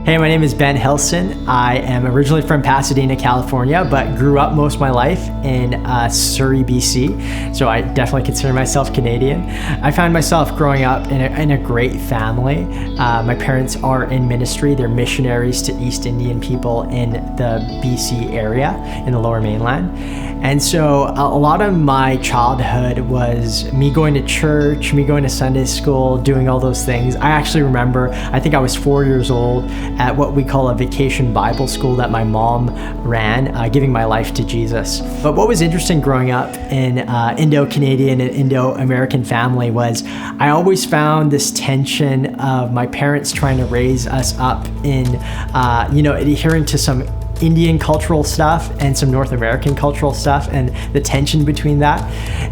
Hey, my name is Ben Hilson. I am originally from Pasadena, California, but grew up most of my life in Surrey, BC. So I definitely consider myself Canadian. I found myself growing up in a great family. My parents are in ministry. They're missionaries to East Indian people in the BC area, in the Lower Mainland. And so a lot of my childhood was me going to church, me going to Sunday school, doing all those things. I actually remember, I think I was 4 years old at what we call a vacation Bible school that my mom ran, giving my life to Jesus. But what was interesting growing up in Indo-Canadian and Indo-American family was I always found this tension of my parents trying to raise us up in, adhering to some Indian cultural stuff and some North American cultural stuff, and the tension between that.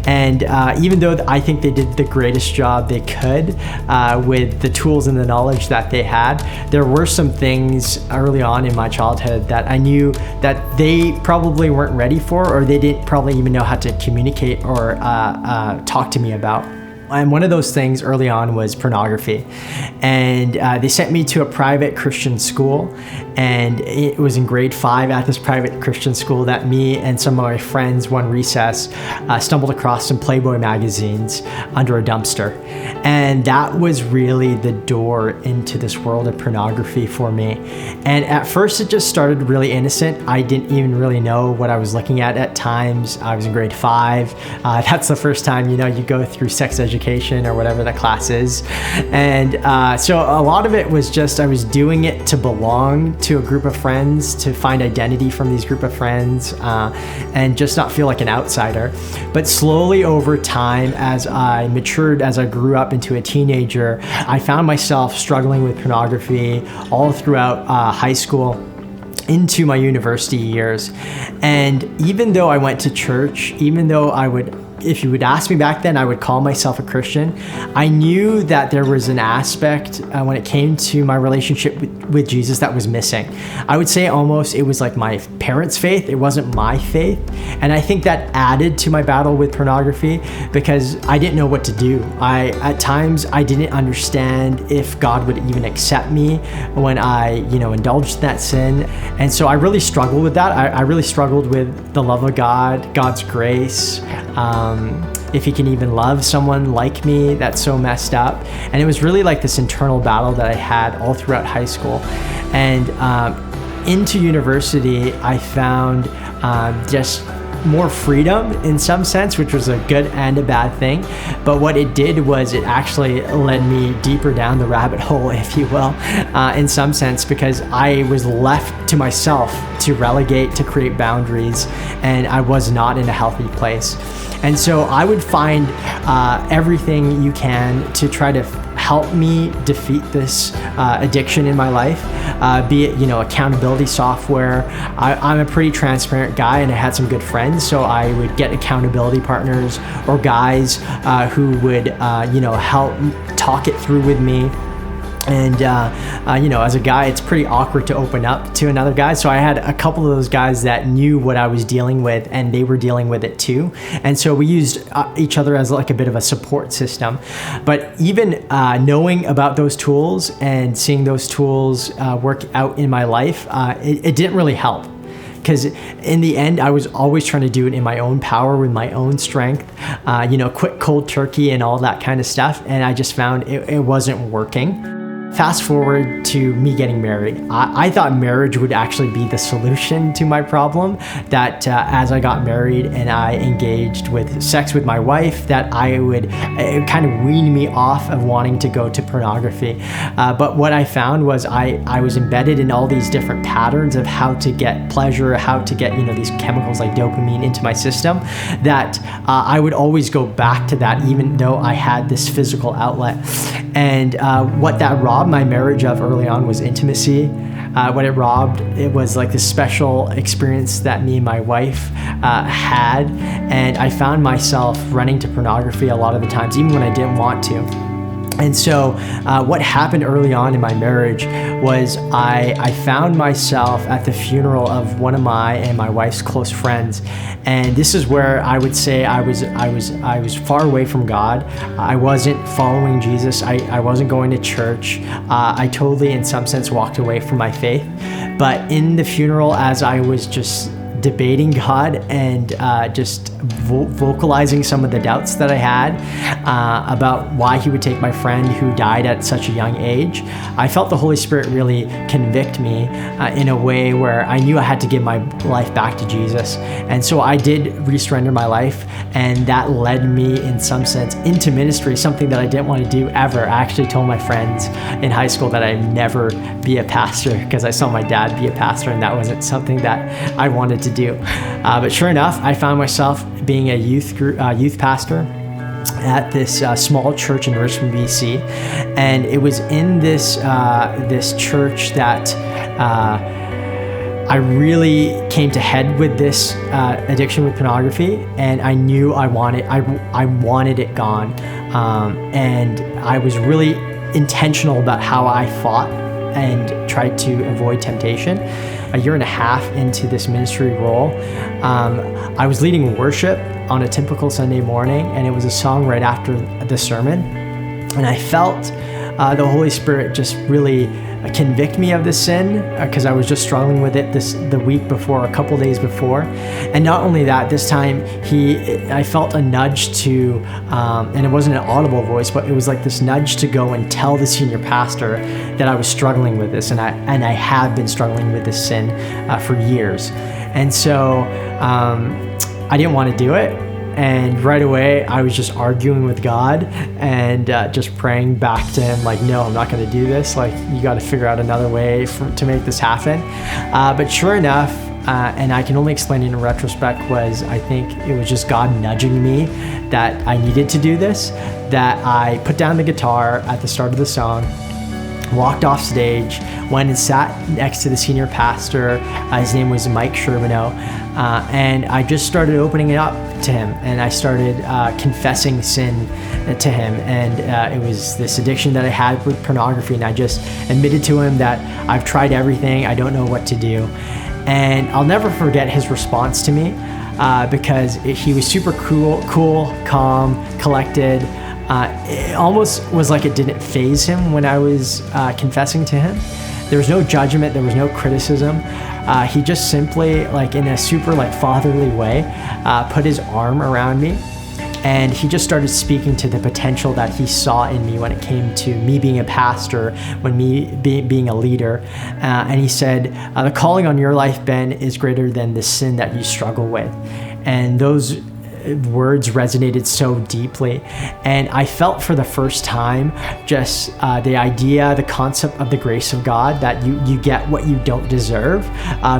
And even though I think they did the greatest job they could with the tools and the knowledge that they had, there were some things early on in my childhood that I knew that they probably weren't ready for, or they didn't probably even know how to communicate or talk to me about. And one of those things early on was pornography. And they sent me to a private Christian school. And it was in grade 5 at this private Christian school that me and some of my friends one recess stumbled across some Playboy magazines under a dumpster. And that was really the door into this world of pornography for me. And at first it just started really innocent. I didn't even really know what I was looking at times. I was in grade 5. That's the first time, you go through sex education or whatever the class is. And so a lot of it was just I was doing it to belong to a group of friends, to find identity from these group of friends, and just not feel like an outsider. But slowly over time, as I matured, as I grew up into a teenager, I found myself struggling with pornography all throughout high school into my university years. And even though I went to church, even though if you would ask me back then, I would call myself a Christian, I knew that there was an aspect when it came to my relationship with Jesus that was missing. I would say almost it was like my parents' faith. It wasn't my faith. And I think that added to my battle with pornography because I didn't know what to do. At times, I didn't understand if God would even accept me when I, indulged in that sin. And so I really struggled with that. I really struggled with the love of God, God's grace, if he can even love someone like me that's so messed up. And it was really like this internal battle that I had all throughout high school. And into university, I found just more freedom in some sense, which was a good and a bad thing. But what it did was it actually led me deeper down the rabbit hole, if you will, in some sense, because I was left to myself to relegate, to create boundaries, and I was not in a healthy place. And so I would find everything you can to try to help me defeat this addiction in my life, be it, accountability software. I'm a pretty transparent guy, and I had some good friends, so I would get accountability partners or guys who would, help talk it through with me. And, as a guy, it's pretty awkward to open up to another guy. So I had a couple of those guys that knew what I was dealing with, and they were dealing with it too. And so we used each other as like a bit of a support system. But even knowing about those tools and seeing those tools work out in my life, it didn't really help. Because in the end, I was always trying to do it in my own power, with my own strength, quick cold turkey and all that kind of stuff. And I just found it wasn't working. Fast forward to me getting married. I thought marriage would actually be the solution to my problem, that as I got married and I engaged with sex with my wife, that it kind of weaned me off of wanting to go to pornography. But what I found was I was embedded in all these different patterns of how to get pleasure, how to get these chemicals like dopamine into my system, that I would always go back to that even though I had this physical outlet. And what that robbed my marriage of early on was intimacy. What it robbed, it was like this special experience that me and my wife had. And I found myself running to pornography a lot of the times, even when I didn't want to. And so what happened early on in my marriage was I found myself at the funeral of one of my and my wife's close friends. And this is where I would say I was far away from God. I wasn't following Jesus. I wasn't going to church. I totally, in some sense, walked away from my faith. But in the funeral, as I was just debating God and just vocalizing some of the doubts that I had about why he would take my friend who died at such a young age, I felt the Holy Spirit really convict me in a way where I knew I had to give my life back to Jesus. And so I did resurrender my life, and that led me in some sense into ministry, something that I didn't want to do ever. I actually told my friends in high school that I'd never be a pastor because I saw my dad be a pastor, and that wasn't something that I wanted to do. But sure enough, I found myself being a youth pastor at this small church in Richmond, BC, and it was in this church that I really came to head with this addiction with pornography, and I knew I wanted it gone, and I was really intentional about how I fought and tried to avoid temptation. A year and a half into this ministry role, I was leading worship on a typical Sunday morning, and it was a song right after the sermon, and I felt the Holy Spirit just really convict me of this sin because I was just struggling with it the week before, a couple days before. And not only that, this time I felt a nudge to, and it wasn't an audible voice, but it was like this nudge to go and tell the senior pastor that I was struggling with this, and I have been struggling with this sin for years. And so I didn't want to do it. And right away, I was just arguing with God and just praying back to him, like, no, I'm not going to do this. Like, you got to figure out another way to make this happen. But sure enough, and I can only explain it in retrospect, I think it was just God nudging me that I needed to do this, that I put down the guitar at the start of the song, walked off stage, went and sat next to the senior pastor. His name was Mike Sherbino, and I just started opening it up to him, and I started confessing sin to him, and it was this addiction that I had with pornography, and I just admitted to him that I've tried everything, I don't know what to do. And I'll never forget his response to me, because he was super cool, calm, collected. It almost was like it didn't faze him when I was confessing to him. There was no judgment, there was no criticism. He just simply, like in a super fatherly way, put his arm around me, and he just started speaking to the potential that he saw in me when it came to me being a pastor, when me being a leader. And he said, the calling on your life, Ben, is greater than the sin that you struggle with. And those words resonated so deeply, and I felt for the first time just the idea, the concept of the grace of God, that you get what you don't deserve,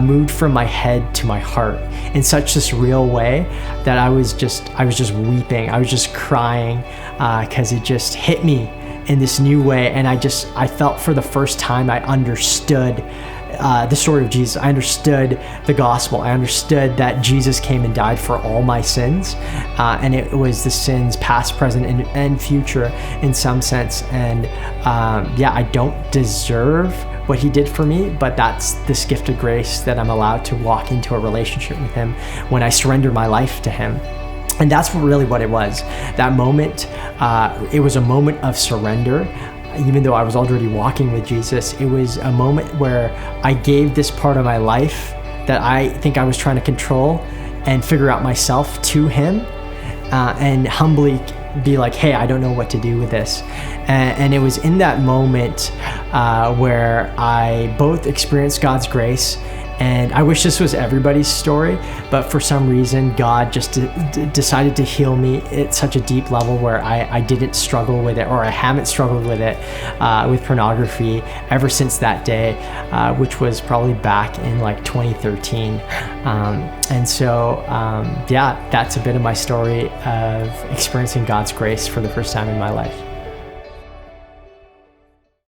moved from my head to my heart in such this real way that I was just weeping, I was just crying, because it just hit me in this new way, and I felt for the first time I understood the story of Jesus. I understood the gospel. I understood that Jesus came and died for all my sins, and it was the sins past, present, and future in some sense. And I don't deserve what he did for me, but that's this gift of grace that I'm allowed to walk into a relationship with him when I surrender my life to him. And that's really what it was. That moment, it was a moment of surrender. Even though I was already walking with Jesus, it was a moment where I gave this part of my life that I think I was trying to control and figure out myself to him, and humbly be like, hey, I don't know what to do with this. And it was in that moment where I both experienced God's grace, and I wish this was everybody's story, but for some reason, God just decided to heal me at such a deep level where I didn't struggle with it, or I haven't struggled with it, with pornography ever since that day, which was probably back in 2013. And so, that's a bit of my story of experiencing God's grace for the first time in my life.